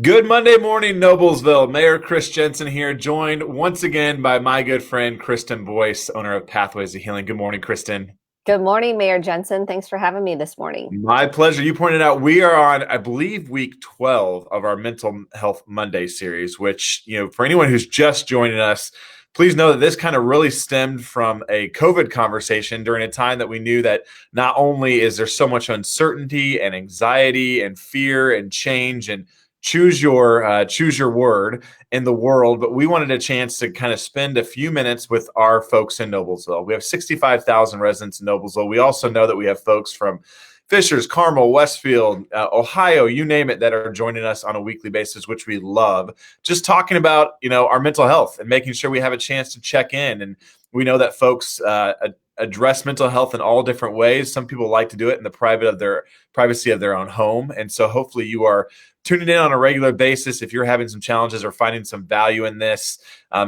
Good Monday morning, Noblesville. Mayor Chris Jenson here, joined once again by my good friend Kristen Boice, owner of Pathways to Healing. Good morning, Kristen. Good morning, Mayor Jenson. Thanks for having me this morning. My pleasure. You pointed out we are on, I believe, week 12 of our Mental Health Monday series, which, for anyone who's just joining us, please know that this kind of really stemmed from a COVID conversation during a time that we knew that not only is there so much uncertainty and anxiety and fear and change and choose your word in the world, but we wanted a chance to kind of spend a few minutes with our folks in Noblesville. We have 65,000 residents in Noblesville. We also know that we have folks from Fishers, Carmel, Westfield, Ohio, you name it, that are joining us on a weekly basis, which we love. Just talking about, our mental health and making sure we have a chance to check in. And we know that folks address mental health in all different ways. Some people like to do it in the privacy of their own home. And so hopefully you are tuning in on a regular basis if you're having some challenges or finding some value in this.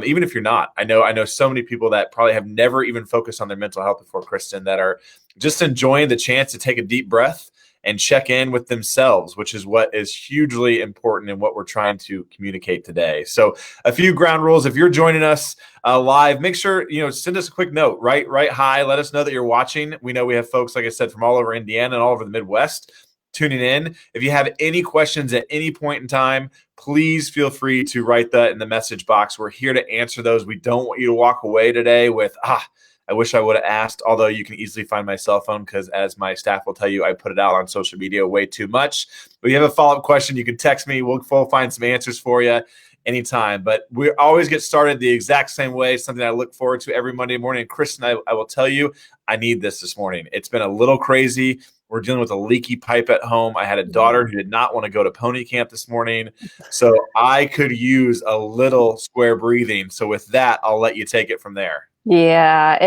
Even if you're not, I know so many people that probably have never even focused on their mental health before, Kristen, that are just enjoying the chance to take a deep breath and check in with themselves, which is what is hugely important in what we're trying to communicate today. So a few ground rules. If you're joining us live, make sure, send us a quick note, right? Hi, let us know that you're watching. We know we have folks, like I said, from all over Indiana and all over the Midwest tuning in. If you have any questions at any point in time, please feel free to write that in the message box. We're here to answer those. We don't want you to walk away today with, I wish I would have asked, although you can easily find my cell phone because, as my staff will tell you, I put it out on social media way too much. But if you have a follow-up question, you can text me. We'll find some answers for you anytime. But we always get started the exact same way, something I look forward to every Monday morning. And Kristen, I will tell you, I need this morning. It's been a little crazy. We're dealing with a leaky pipe at home. I had a daughter who did not want to go to pony camp this morning. So I could use a little square breathing. So with that, I'll let you take it from there. Yeah,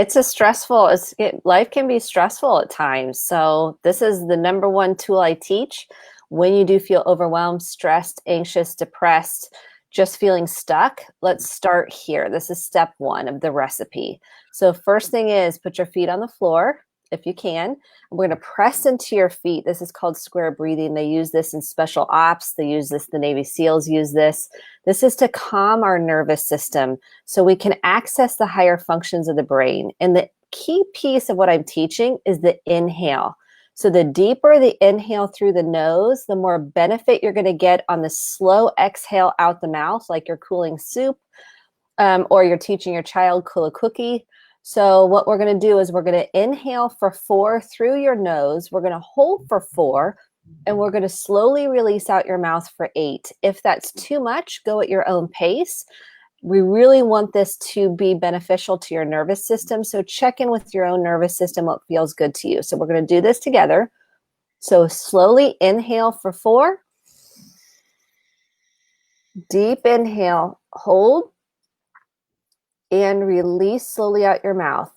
life can be stressful at times. So this is the number one tool I teach. When you do feel overwhelmed, stressed, anxious, depressed, just feeling stuck, let's start here. This is step one of the recipe. So first thing is put your feet on the floor if you can. We're going to press into your feet. This is called square breathing. They use this in special ops. They use this, the Navy SEALs use this. This is to calm our nervous system so we can access the higher functions of the brain. And the key piece of what I'm teaching is the inhale. So the deeper the inhale through the nose, the more benefit you're going to get on the slow exhale out the mouth, like you're cooling soup, or you're teaching your child cool a cookie. So what we're going to do is we're going to inhale for 4 through your nose. We're going to hold for 4, and we're going to slowly release out your mouth for 8. If that's too much, go at your own pace. We really want this to be beneficial to your nervous system. So check in with your own nervous system, what feels good to you. So we're going to do this together. So slowly inhale for 4. Deep inhale, hold, and release slowly out your mouth.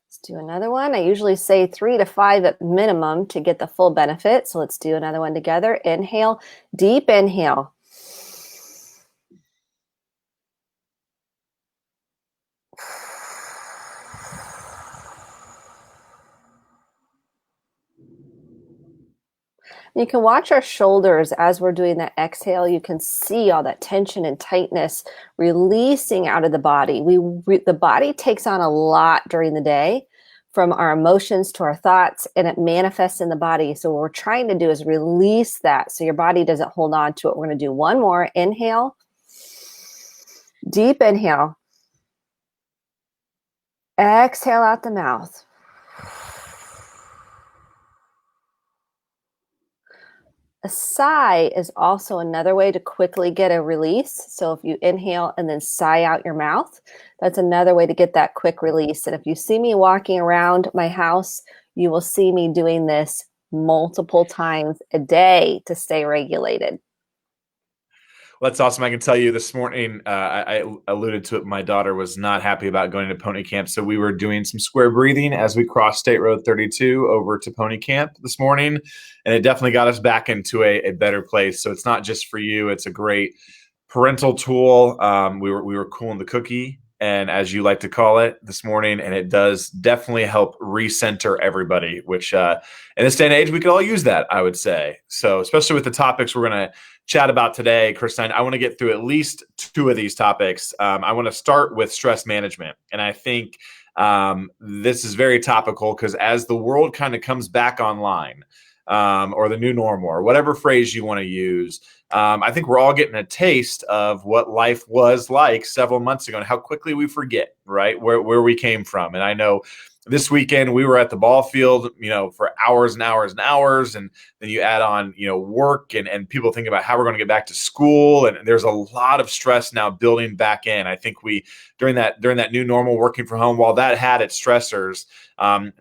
Let's do another one. I usually say 3 to 5 at minimum to get the full benefit. So let's do another one together. Inhale, deep inhale. You can watch our shoulders as we're doing that exhale. You can see all that tension and tightness releasing out of the body. The body takes on a lot during the day, from our emotions to our thoughts, and it manifests in the body. So what we're trying to do is release that so your body doesn't hold on to it. We're going to do one more. Inhale, deep inhale. Exhale out the mouth. A sigh is also another way to quickly get a release. So if you inhale and then sigh out your mouth, that's another way to get that quick release. And if you see me walking around my house, you will see me doing this multiple times a day to stay regulated. Well, that's awesome. I can tell you this morning, I alluded to it. My daughter was not happy about going to pony camp. So we were doing some square breathing as we crossed State Road 32 over to pony camp this morning. And it definitely got us back into a better place. So it's not just for you. It's a great parental tool. We were cooling the cookie. and as you like to call it this morning, and it does definitely help recenter everybody, which in this day and age, we could all use that, I would say. So especially with the topics we're going to chat about today, Kristen, I want to get through at least two of these topics. I want to start with stress management. And I think this is very topical because as the world kind of comes back online, or the new normal, or whatever phrase you want to use, I think we're all getting a taste of what life was like several months ago and how quickly we forget, right, where we came from. And I know this weekend we were at the ball field, for hours and hours and hours. And then you add on, work and people thinking about how we're going to get back to school. And there's a lot of stress now building back in. I think during that new normal working from home, while that had its stressors,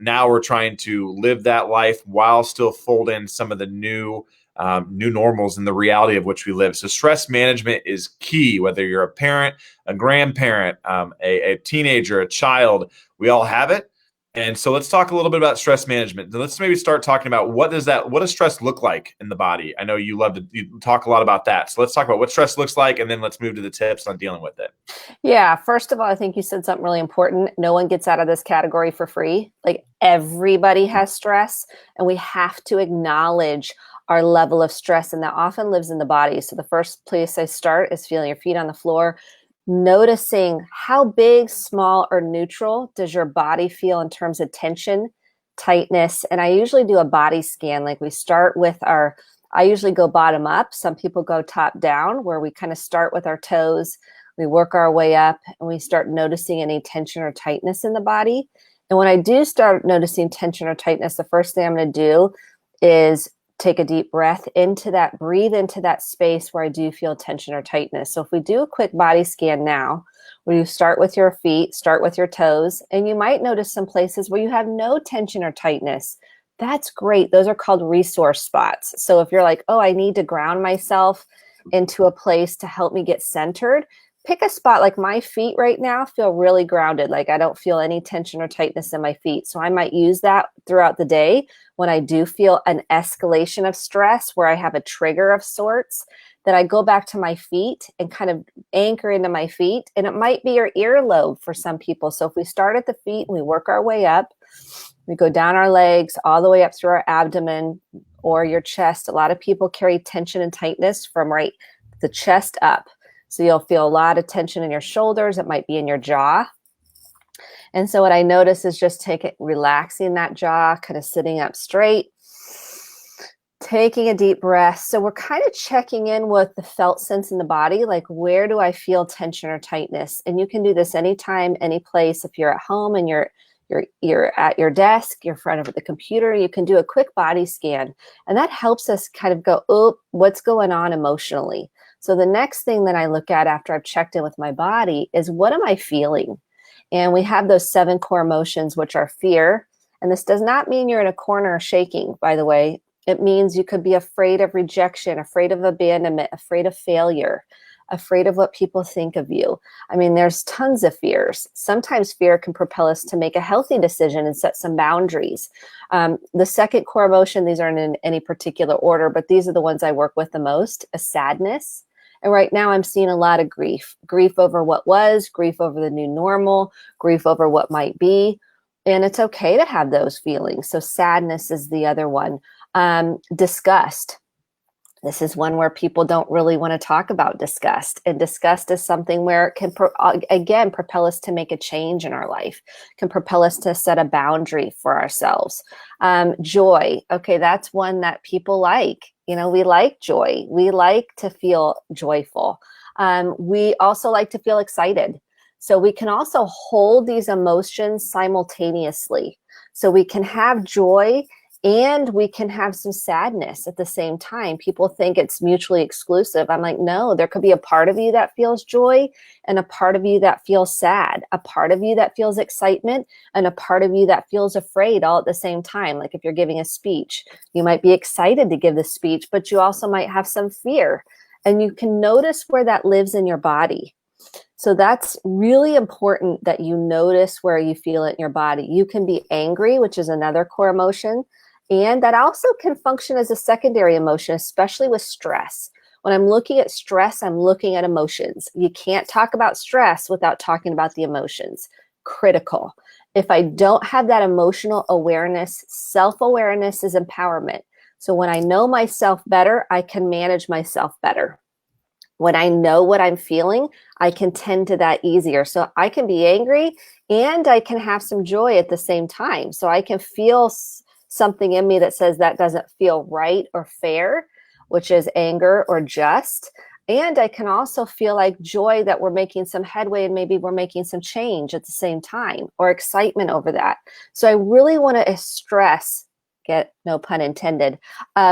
now we're trying to live that life while still fold in some of the new normals and the reality of which we live. So stress management is key, whether you're a parent, a grandparent, a teenager, a child, we all have it. And so let's talk a little bit about stress management. Let's maybe start talking about what does stress look like in the body? I know you talk a lot about that. So let's talk about what stress looks like, and then let's move to the tips on dealing with it. Yeah. First of all, I think you said something really important. No one gets out of this category for free. Like, everybody has stress, and we have to acknowledge our level of stress, and that often lives in the body. So the first place I start is feeling your feet on the floor, noticing how big, small, or neutral does your body feel in terms of tension, tightness. And I usually do a body scan. Like, we start with I usually go bottom up. Some people go top down, where we kind of start with our toes, we work our way up, and we start noticing any tension or tightness in the body. And when I do start noticing tension or tightness, the first thing I'm going to do is take a deep breath breathe into that space where I do feel tension or tightness. So if we do a quick body scan now, where you start with your feet, start with your toes, and you might notice some places where you have no tension or tightness. That's great. Those are called resource spots. So if you're like, oh, I need to ground myself into a place to help me get centered, pick a spot. Like, my feet right now feel really grounded. Like, I don't feel any tension or tightness in my feet. So I might use that throughout the day when I do feel an escalation of stress, where I have a trigger of sorts, that I go back to my feet and kind of anchor into my feet. And it might be your earlobe for some people. So if we start at the feet and we work our way up, we go down our legs all the way up through our abdomen or your chest. A lot of people carry tension and tightness from the chest up. So you'll feel a lot of tension in your shoulders. It might be in your jaw. And so what I notice is just relaxing that jaw, kind of sitting up straight, taking a deep breath. So we're kind of checking in with the felt sense in the body, like, where do I feel tension or tightness? And you can do this anytime, any place. If you're at home and you're at your desk, you're in front of the computer, you can do a quick body scan. And that helps us kind of go, oh, what's going on emotionally? So the next thing that I look at after I've checked in with my body is, what am I feeling? And we have those 7 core emotions, which are fear. And this does not mean you're in a corner shaking, by the way. It means you could be afraid of rejection, afraid of abandonment, afraid of failure, afraid of what people think of you. I mean, there's tons of fears. Sometimes fear can propel us to make a healthy decision and set some boundaries. The second core emotion, these aren't in any particular order, but these are the ones I work with the most, is sadness. And right now I'm seeing a lot of grief over what was, grief over the new normal, grief over what might be. And it's okay to have those feelings. So sadness is the other one. Disgust. This is one where people don't really want to talk about disgust. And disgust is something where it can, again, propel us to make a change in our life, can propel us to set a boundary for ourselves. Joy. Okay, that's one that people like. We like joy. We like to feel joyful. We also like to feel excited. So we can also hold these emotions simultaneously. So we can have joy and we can have some sadness at the same time. People think it's mutually exclusive. I'm like, no, there could be a part of you that feels joy and a part of you that feels sad, a part of you that feels excitement and a part of you that feels afraid all at the same time. Like, if you're giving a speech, you might be excited to give the speech, but you also might have some fear. And you can notice where that lives in your body. So that's really important, that you notice where you feel it in your body. You can be angry, which is another core emotion. And that also can function as a secondary emotion, especially with stress. When I'm looking at stress, I'm looking at emotions. You can't talk about stress without talking about the emotions. Critical. If I don't have that emotional awareness, self-awareness is empowerment. So when I know myself better, I can manage myself better. When I know what I'm feeling, I can tend to that easier. So I can be angry and I can have some joy at the same time. So I can feel something in me that says that doesn't feel right or fair, which is anger or just. And I can also feel like joy that we're making some headway and maybe we're making some change at the same time, or excitement over that. So I really want to stress, get no pun intended,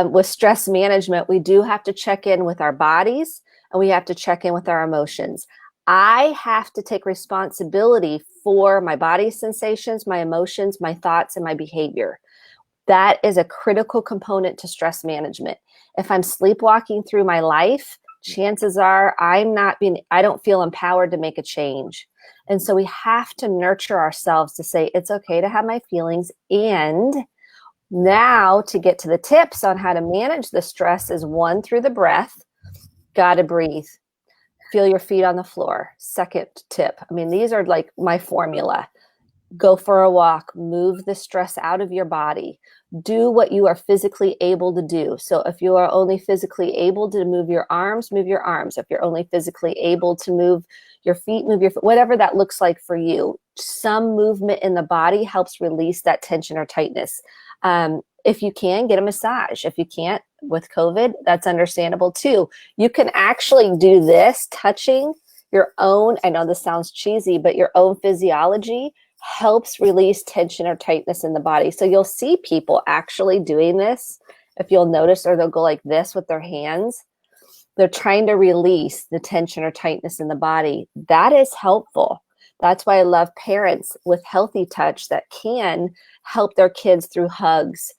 with stress management, we do have to check in with our bodies and we have to check in with our emotions. I have to take responsibility for my body sensations, my emotions, my thoughts, and my behavior. That is a critical component to stress management. If I'm sleepwalking through my life, chances are I don't feel empowered to make a change. And so we have to nurture ourselves to say, it's okay to have my feelings. And now to get to the tips on how to manage the stress is 1, through the breath. Got to breathe. Feel your feet on the floor. Second tip. I mean, these are like my formula. Go for a walk, move the stress out of your body, do what you are physically able to do. So if you are only physically able to move your arms, move your arms. If you're only physically able to move your feet, move your feet, whatever that looks like for you. Some movement in the body helps release that tension or tightness. If you can, get a massage. If you can't, with COVID, that's understandable too. You can actually do this, touching your own, I know this sounds cheesy, but your own physiology helps release tension or tightness in the body. So you'll see people actually doing this, if you'll notice, or they'll go like this with their hands. They're trying to release the tension or tightness in the body. That is helpful. That's why I love parents with healthy touch that can help their kids through hugs,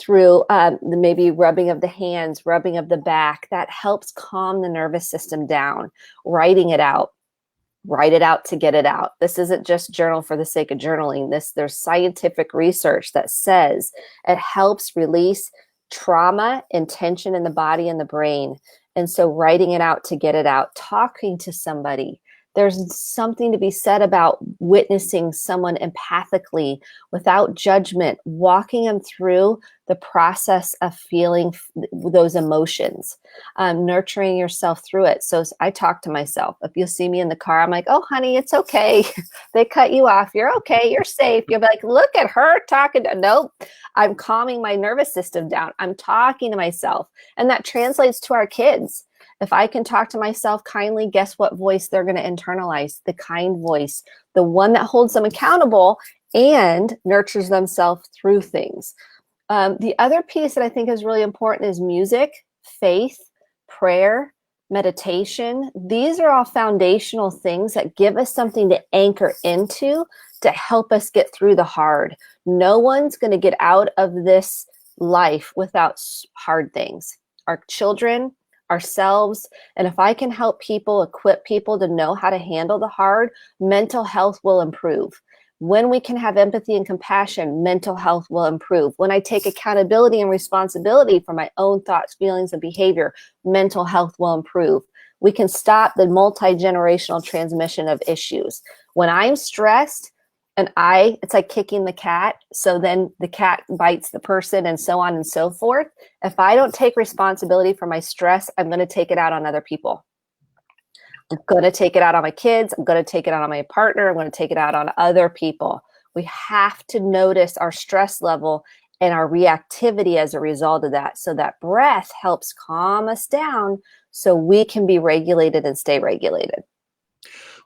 through maybe rubbing of the hands, rubbing of the back. That helps calm the nervous system down. Writing it out. Write it out to get it out. This isn't just journal for the sake of journaling. There's scientific research that says it helps release trauma and tension in the body and the brain. And so writing it out to get it out, talking to somebody. There's something to be said about witnessing someone empathically, without judgment, walking them through the process of feeling those emotions, nurturing yourself through it. So I talk to myself. If you see me in the car, I'm like, oh, honey, it's okay. They cut you off. You're okay. You're safe. You'll be like, look at her talking. Nope. I'm calming my nervous system down. I'm talking to myself. And that translates to our kids. If I can talk to myself kindly, guess what voice they're going to internalize? The kind voice, the one that holds them accountable and nurtures themselves through things. The other piece that I think is really important is music, faith, prayer, meditation. These are all foundational things that give us something to anchor into to help us get through the hard. No one's going to get out of this life without hard things. Our children, ourselves, and if I can help people, equip people to know how to handle the hard, mental health will improve. When we can have empathy and compassion, mental health will improve. When I take accountability and responsibility for my own thoughts, feelings, and behavior, mental health will improve. We can stop the multi-generational transmission of issues. When I'm stressed, and it's like kicking the cat. So then the cat bites the person and so on and so forth. If I don't take responsibility for my stress, I'm going to take it out on other people. I'm going to take it out on my kids. I'm going to take it out on my partner. I'm going to take it out on other people. We have to notice our stress level and our reactivity as a result of that. So that breath helps calm us down so we can be regulated and stay regulated.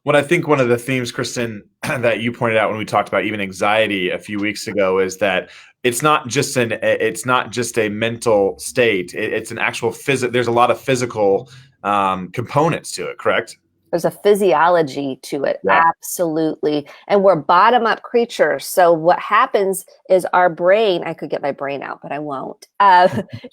What I think one of the themes, Kristen, that you pointed out when we talked about even anxiety a few weeks ago is that it's not just a mental state. It's an actual there's a lot of physical components to it, correct? There's a physiology to it. Yeah. Absolutely. And we're bottom-up creatures. So what happens is our brain, I could get my brain out, but I won't,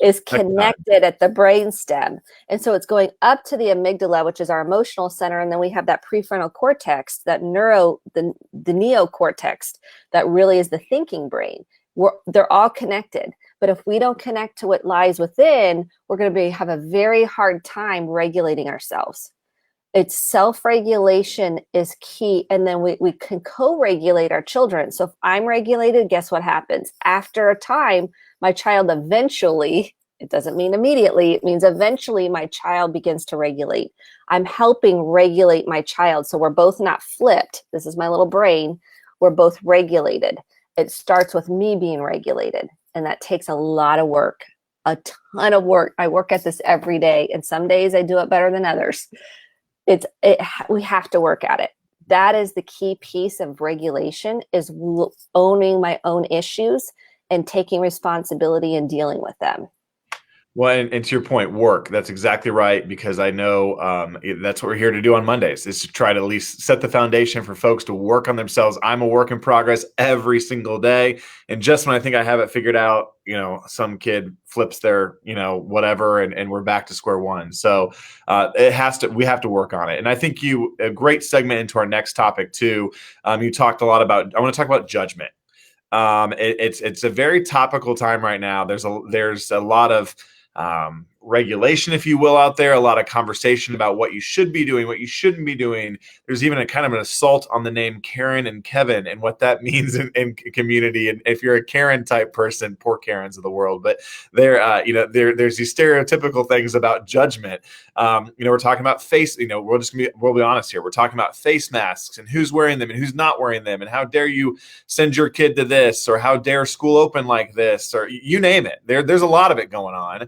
is connected at the brain stem. And so it's going up to the amygdala, which is our emotional center. And then we have that prefrontal cortex, that the neocortex, that really is the thinking brain. They're all connected. But if we don't connect to what lies within, we're going to have a very hard time regulating ourselves. It's self-regulation is key. And then we can co-regulate our children. So if I'm regulated, guess what happens? After a time, my child eventually, it doesn't mean immediately, it means eventually my child begins to regulate. I'm helping regulate my child. So we're both not flipped. This is my little brain. We're both regulated. It starts with me being regulated. And that takes a lot of work, a ton of work. I work at this every day. And some days I do it better than others. We have to work at it. That is the key piece of regulation, is owning my own issues and taking responsibility and dealing with them. Well, and to your point, work. That's exactly right, because I know that's what we're here to do on Mondays, is to try to at least set the foundation for folks to work on themselves. I'm a work in progress every single day. And just when I think I have it figured out, some kid flips their, whatever, and we're back to square one. So we have to work on it. And I think a great segment into our next topic too. You talked a lot about, I want to talk about judgment. It's a very topical time right now. There's a lot of regulation, if you will, out there, a lot of conversation about what you should be doing, what you shouldn't be doing. There's even a kind of an assault on the name Karen and Kevin and what that means in community. And if you're a Karen type person, poor Karens of the world, but there's these stereotypical things about judgment. We're talking about we'll be honest here. We're talking about face masks and who's wearing them and who's not wearing them, and how dare you send your kid to this, or how dare school open like this, or you name it. There's a lot of it going on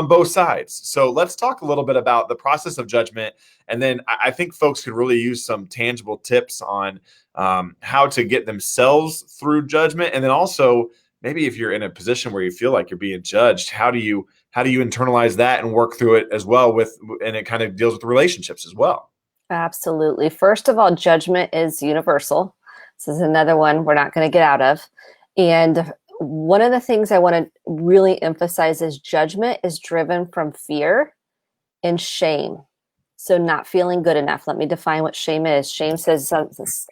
both sides. So let's talk a little bit about the process of judgment. And then I think folks could really use some tangible tips on how to get themselves through judgment. And then also, maybe if you're in a position where you feel like you're being judged, how do you internalize that and work through it as well and it kind of deals with relationships as well. Absolutely. First of all, judgment is universal. This is another one we're not going to get out of. And one of the things I want to really emphasize is judgment is driven from fear and shame. So not feeling good enough. Let me define what shame is. Shame says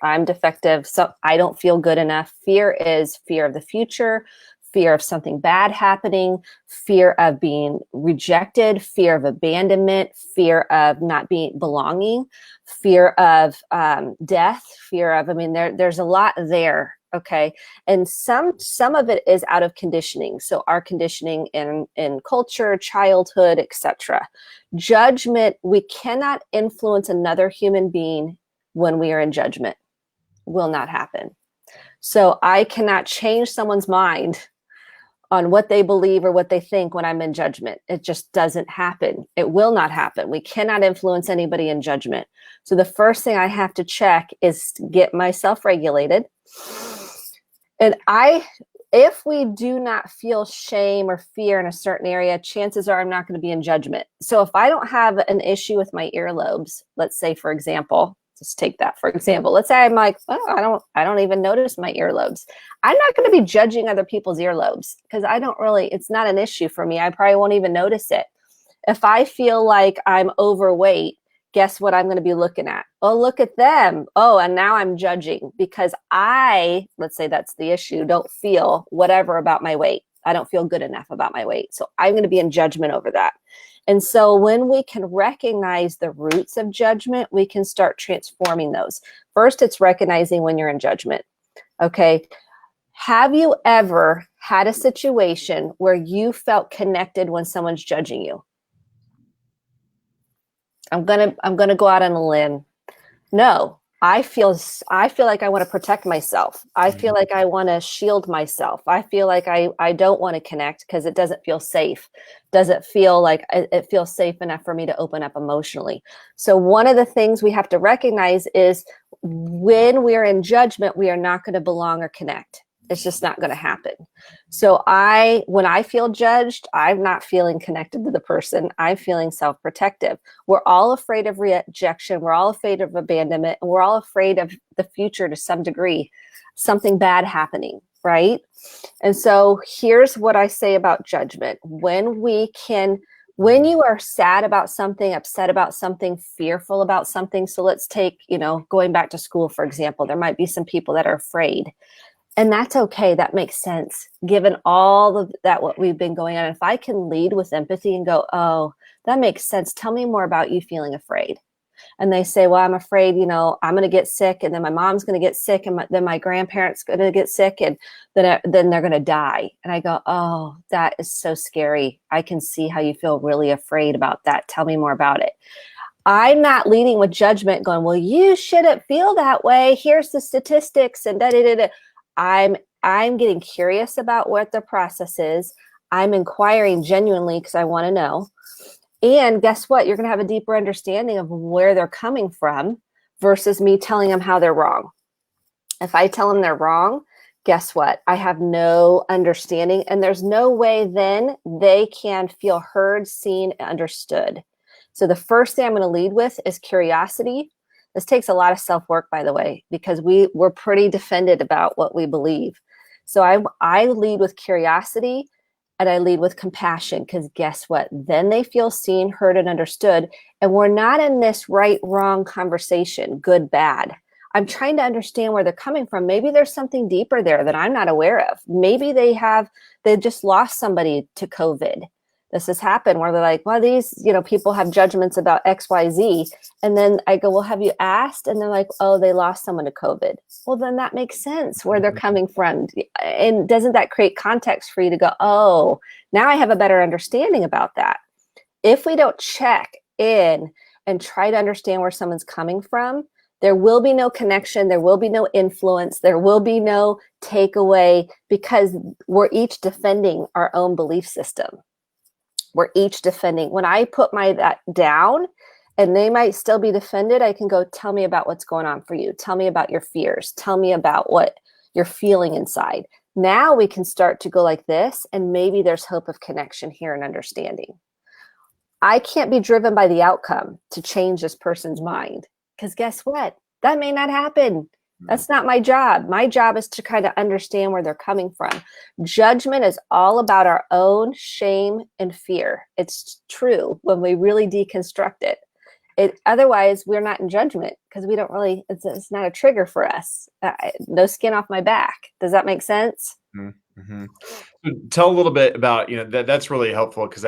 I'm defective, so I don't feel good enough. Fear is fear of the future, fear of something bad happening, fear of being rejected, fear of abandonment, fear of not belonging, fear of death, fear of, there's a lot there. Okay. And some of it is out of conditioning. So our conditioning in culture, childhood, etc. Judgment, we cannot influence another human being when we are in judgment. Will not happen. So I cannot change someone's mind on what they believe or what they think when I'm in judgment. It just doesn't happen. It will not happen. We cannot influence anybody in judgment. So the first thing I have to check is to get myself regulated. And if we do not feel shame or fear in a certain area, chances are I'm not going to be in judgment. So if I don't have an issue with my earlobes, let's say, for example, just take that for example. Let's say I'm like, oh, I don't even notice my earlobes. I'm not going to be judging other people's earlobes because it's not an issue for me. I probably won't even notice it. If I feel like I'm overweight, guess what I'm going to be looking at? Oh, look at them. Oh, and now I'm judging because let's say that's the issue, don't feel whatever about my weight. I don't feel good enough about my weight. So I'm going to be in judgment over that. And so when we can recognize the roots of judgment, we can start transforming those. First, it's recognizing when you're in judgment. Okay. Have you ever had a situation where you felt connected when someone's judging you? I'm gonna go out on a limb. No, I feel like I want to protect myself. I feel like I want to shield myself. I feel like I don't want to connect because it doesn't feel safe. Doesn't feel like it feels safe enough for me to open up emotionally. So one of the things we have to recognize is when we're in judgment, we are not going to belong or connect. It's just not going to happen. So when I feel judged, I'm not feeling connected to the person. I'm feeling self-protective. We're all afraid of rejection. We're all afraid of abandonment. And we're all afraid of the future to some degree, something bad happening, right? And so here's what I say about judgment. When you are sad about something, upset about something, fearful about something. So let's take, going back to school, for example, there might be some people that are afraid. And that's okay. That makes sense. Given all of that, what we've been going on, if I can lead with empathy and go, oh, that makes sense. Tell me more about you feeling afraid. And they say, well, I'm afraid, I'm going to get sick, and then my mom's going to get sick, and then my grandparents going to get sick, and then they're going to die. And I go, oh, that is so scary. I can see how you feel really afraid about that. Tell me more about it. I'm not leading with judgment going, well, you shouldn't feel that way. Here's the statistics and da da da da. I'm getting curious about what the process is. I'm inquiring genuinely because I want to know. And guess what? You're going to have a deeper understanding of where they're coming from versus me telling them how they're wrong. If I tell them they're wrong, guess what? I have no understanding, and there's no way then they can feel heard, seen, understood. So the first thing I'm going to lead with is curiosity. This takes a lot of self-work, by the way, because we're pretty defended about what we believe. So I lead with curiosity, and I lead with compassion, because guess what? Then they feel seen, heard, and understood. And we're not in this right, wrong conversation, good, bad. I'm trying to understand where they're coming from. Maybe there's something deeper there that I'm not aware of. Maybe they just lost somebody to COVID. This has happened where they're like, well, these, people have judgments about X, Y, Z. And then I go, well, have you asked? And they're like, oh, they lost someone to COVID. Well, then that makes sense where they're coming from. And doesn't that create context for you to go, oh, now I have a better understanding about that. If we don't check in and try to understand where someone's coming from, there will be no connection. There will be no influence. There will be no takeaway, because we're each defending our own belief system. We're each defending. When I put that down and they might still be defended, I can go, tell me about what's going on for you. Tell me about your fears. Tell me about what you're feeling inside. Now we can start to go like this, and maybe there's hope of connection here and understanding. I can't be driven by the outcome to change this person's mind, because guess what? That may not happen. That's not my job. My job is to kind of understand where they're coming from. Judgment is all about our own shame and fear. It's true when we really deconstruct it. Otherwise, we're not in judgment, because we don't really, it's not a trigger for us. No skin off my back. Does that make sense? Mm-hmm. Tell a little bit about, that's really helpful, because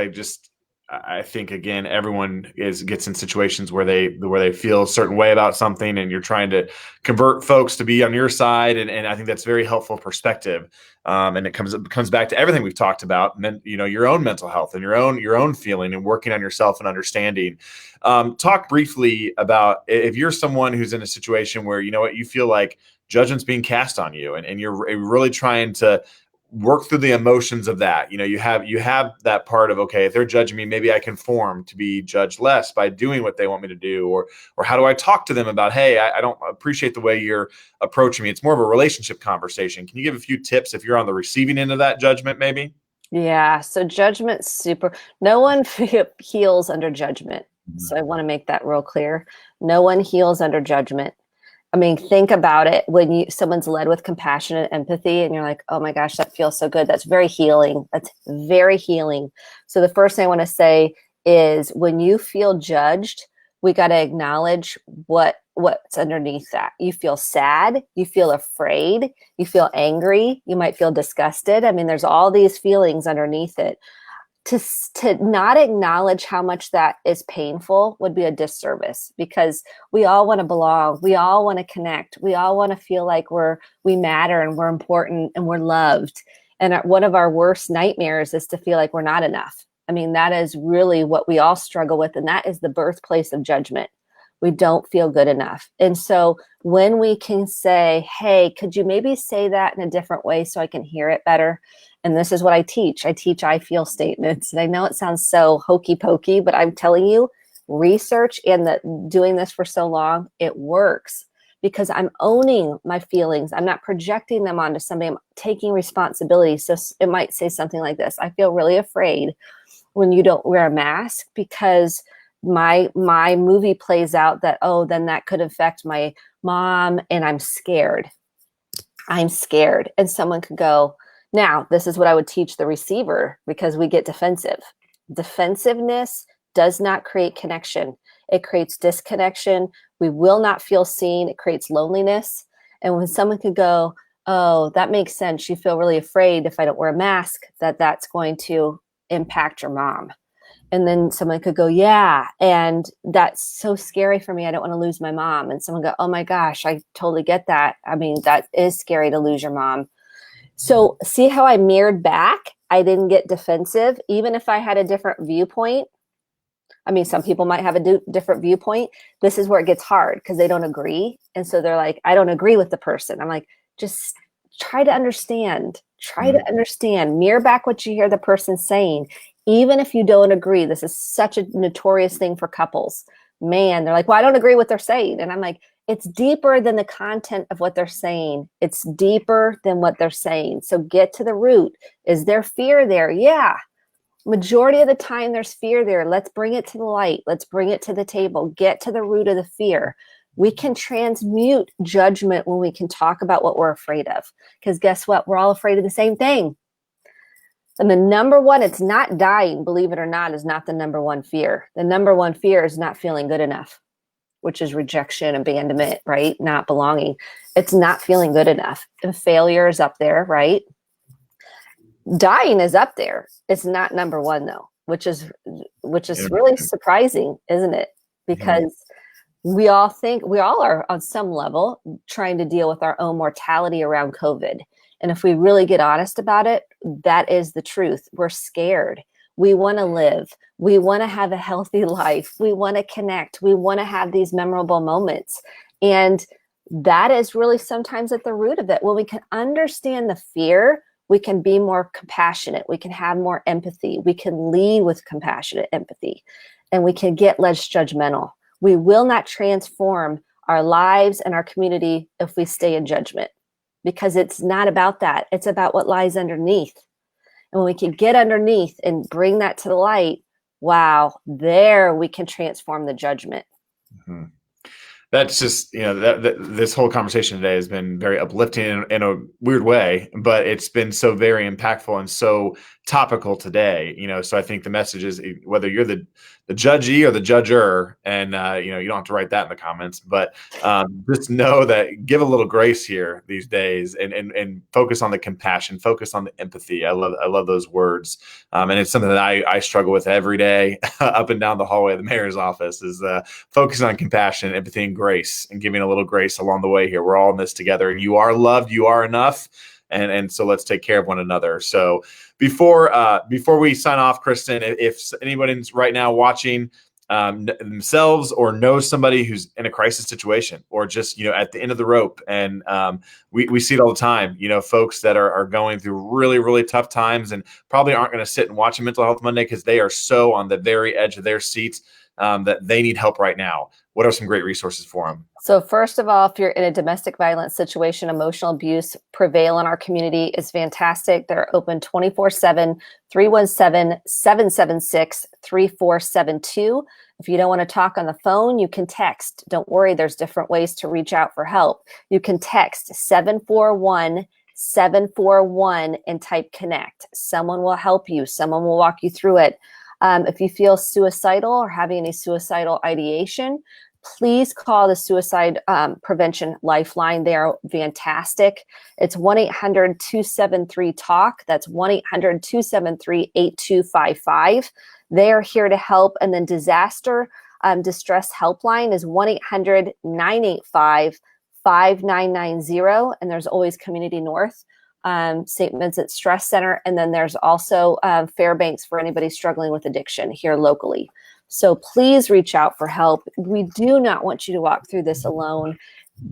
I think, again, everyone gets in situations where they feel a certain way about something, and you're trying to convert folks to be on your side. And I think that's very helpful perspective. And it comes back to everything we've talked about, and your own mental health and your own feeling and working on yourself and understanding. Talk briefly about if you're someone who's in a situation where, you feel like judgment's being cast on you, and you're really trying to work through the emotions of that. You have that part of, okay, if they're judging me, maybe I conform to be judged less by doing what they want me to do, or how do I talk to them about, hey, I don't appreciate the way you're approaching me. It's more of a relationship conversation. Can you give a few tips if you're on the receiving end of that judgment, maybe? Yeah. So judgment's no one heals under judgment. So I want to make that real clear. No one heals under judgment. I mean, think about it. When someone's led with compassion and empathy, and you're like, oh my gosh, that feels so good. That's very healing. That's very healing. So the first thing I want to say is, when you feel judged, we got to acknowledge what's underneath that. You feel sad, you feel afraid, you feel angry, you might feel disgusted. I mean, there's all these feelings underneath it. To not acknowledge how much that is painful would be a disservice, because we all want to belong. We all want to connect. We all want to feel like we matter and we're important and we're loved. And one of our worst nightmares is to feel like we're not enough. I mean, that is really what we all struggle with. And that is the birthplace of judgment. We don't feel good enough. And so when we can say, hey, could you maybe say that in a different way so I can hear it better? And this is what I teach. I feel statements. And I know it sounds so hokey pokey, but I'm telling you, research and doing this for so long, it works, because I'm owning my feelings. I'm not projecting them onto somebody. I'm taking responsibility. So it might say something like this: I feel really afraid when you don't wear a mask, because my movie plays out that, oh, then that could affect my mom, and I'm scared. And someone could go, now, this is what I would teach the receiver, because we get defensive. Defensiveness does not create connection. It creates disconnection. We will not feel seen. It creates loneliness. And when someone could go, oh, that makes sense. You feel really afraid if I don't wear a mask that that's going to impact your mom. And then someone could go, yeah, and that's so scary for me. I don't want to lose my mom. And someone go, oh my gosh, I totally get that. I mean, that is scary to lose your mom. So see how I mirrored back? I didn't get defensive, even if I had a different viewpoint. I mean, some people might have a different viewpoint. This is where it gets hard because they don't agree. And so they're like, I don't agree with the person. I'm like, just try to understand. Try to understand. Mirror back what you hear the person saying. Even if you don't agree, this is such a notorious thing for couples. Man, they're like, well, I don't agree with what they're saying. And I'm like, it's deeper than the content of what they're saying. It's deeper than what they're saying. So get to the root. Is there fear there? Yeah. Majority of the time there's fear there. Let's bring it to the light. Let's bring it to the table. Get to the root of the fear. We can transmute judgment when we can talk about what we're afraid of. Because guess what? We're all afraid of the same thing. And the number one, it's not dying, believe it or not, is not the number one fear. The number one fear is not feeling good enough, which is rejection, abandonment, right? Not belonging. It's not feeling good enough. And failure is up there, right? Dying is up there. It's not number one though, which is really surprising, isn't it? Because we all are on some level trying to deal with our own mortality around COVID. And if we really get honest about it, that is the truth. We're scared. We want to live. We want to have a healthy life. We want to connect. We want to have these memorable moments. And that is really sometimes at the root of it. When we can understand the fear, we can be more compassionate. We can have more empathy. We can lead with compassionate empathy. And we can get less judgmental. We will not transform our lives and our community if we stay in judgment. Because it's not about that. It's about what lies underneath. And when we can get underneath and bring that to the light, wow, there we can transform the judgment. Mm-hmm. That's just, this whole conversation today has been very uplifting in a weird way, but it's been so very impactful and so topical today, so I think the message is whether you're the judgee or the judger, and you don't have to write that in the comments, but just know that give a little grace here these days, and focus on the compassion, focus on the empathy. I love those words, and it's something that I struggle with every day up and down the hallway of the mayor's office, is focusing on compassion, empathy, and grace, and giving a little grace along the way here. We're all in this together, and you are loved, you are enough. And so let's take care of one another. So before we sign off, Kristen, if anybody's right now watching themselves or knows somebody who's in a crisis situation, or just at the end of the rope, and we see it all the time, folks that are going through really, really tough times and probably aren't going to sit and watch a Mental Health Monday because they are so on the very edge of their seats that they need help right now. What are some great resources for them? So first of all, if you're in a domestic violence situation, emotional abuse, Prevail in our community is fantastic. They're open 24/7, 317-776-3472. If you don't want to talk on the phone, you can text. Don't worry, there's different ways to reach out for help. You can text 741-741 and type connect. Someone will help you. Someone will walk you through it. If you feel suicidal or having a suicidal ideation, please call the Suicide Prevention Lifeline. They are fantastic. It's 1-800-273-TALK. That's 1-800-273-8255. They are here to help. And then disaster distress helpline is 1-800-985-5990. And there's always Community North, St. Vincent Stress Center. And then there's also Fairbanks for anybody struggling with addiction here locally. So please reach out for help. We do not want you to walk through this alone.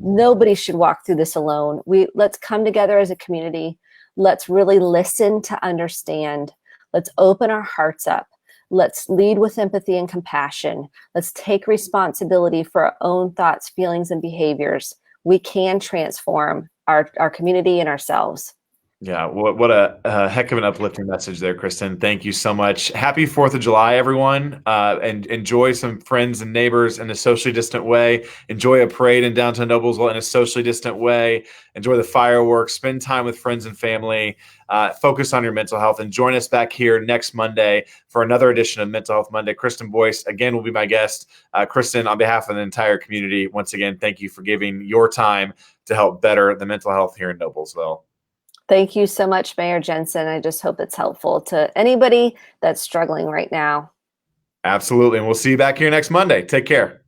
Nobody should walk through this alone. Let's come together as a community. Let's really listen to understand. Let's open our hearts up. Let's lead with empathy and compassion. Let's take responsibility for our own thoughts, feelings, and behaviors. We can transform our community and ourselves. Yeah, what a heck of an uplifting message there, Kristen. Thank you so much. Happy 4th of July, everyone. And enjoy some friends and neighbors in a socially distant way. Enjoy a parade in downtown Noblesville in a socially distant way. Enjoy the fireworks. Spend time with friends and family. Focus on your mental health. And join us back here next Monday for another edition of Mental Health Monday. Kristen Boice, again, will be my guest. Kristen, on behalf of the entire community, once again, thank you for giving your time to help better the mental health here in Noblesville. Thank you so much, Mayor Jenson. I just hope it's helpful to anybody that's struggling right now. Absolutely. And we'll see you back here next Monday. Take care.